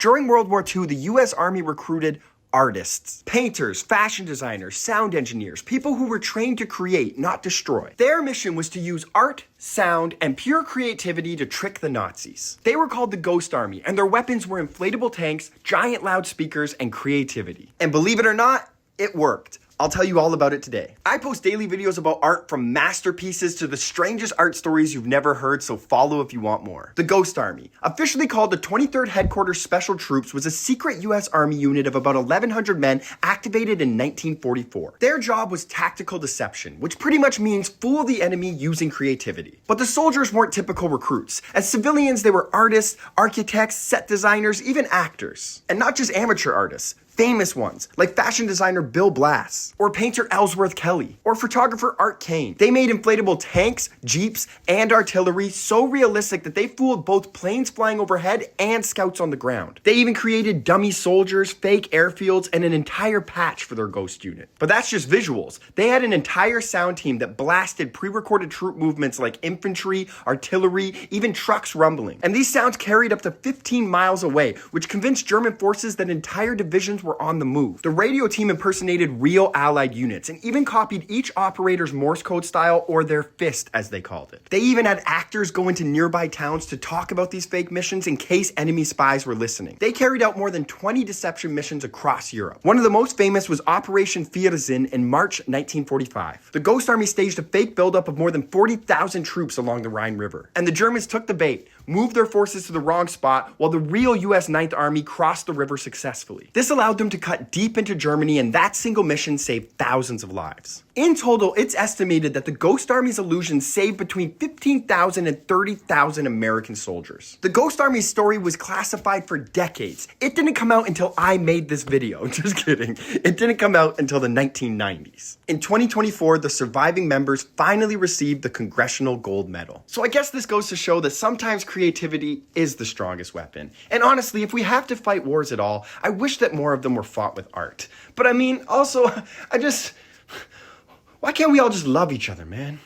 During World War II, the US Army recruited artists, painters, fashion designers, sound engineers, people who were trained to create, not destroy. Their mission was to use art, sound, and pure creativity to trick the Nazis. They were called the Ghost Army, and their weapons were inflatable tanks, giant loudspeakers, and creativity. And believe it or not, it worked. I'll tell you all about it today. I post daily videos about art from masterpieces to the strangest art stories you've never heard, so follow if you want more. The Ghost Army, officially called the 23rd Headquarters Special Troops, was a secret US Army unit of about 1,100 men activated in 1944. Their job was tactical deception, which pretty much means fool the enemy using creativity. But the soldiers weren't typical recruits. As civilians, they were artists, architects, set designers, even actors. And not just amateur artists. Famous ones, like fashion designer Bill Blass, or painter Ellsworth Kelly, or photographer Art Kane. They made inflatable tanks, jeeps, and artillery so realistic that they fooled both planes flying overhead and scouts on the ground. They even created dummy soldiers, fake airfields, and an entire patch for their ghost unit. But that's just visuals. They had an entire sound team that blasted pre-recorded troop movements like infantry, artillery, even trucks rumbling. And these sounds carried up to 15 miles away, which convinced German forces that entire divisions were on the move. The radio team impersonated real Allied units and even copied each operator's Morse code style, or their fist as they called it. They even had actors go into nearby towns to talk about these fake missions in case enemy spies were listening. They carried out more than 20 deception missions across Europe. One of the most famous was Operation Vierzehn in March 1945. The Ghost Army staged a fake buildup of more than 40,000 troops along the Rhine River. And the Germans took the bait, moved their forces to the wrong spot, while the real US 9th Army crossed the river successfully. This allowed them to cut deep into Germany, and that single mission saved thousands of lives. In total, it's estimated that the Ghost Army's illusions saved between 15,000 and 30,000 American soldiers. The Ghost Army's story was classified for decades. It didn't come out until I made this video. Just kidding. It didn't come out until the 1990s. In 2024, the surviving members finally received the Congressional Gold Medal. So I guess this goes to show that sometimes creativity is the strongest weapon. And honestly, if we have to fight wars at all, I wish that more of them were fought with art. But I mean, also, why can't we all just love each other, man?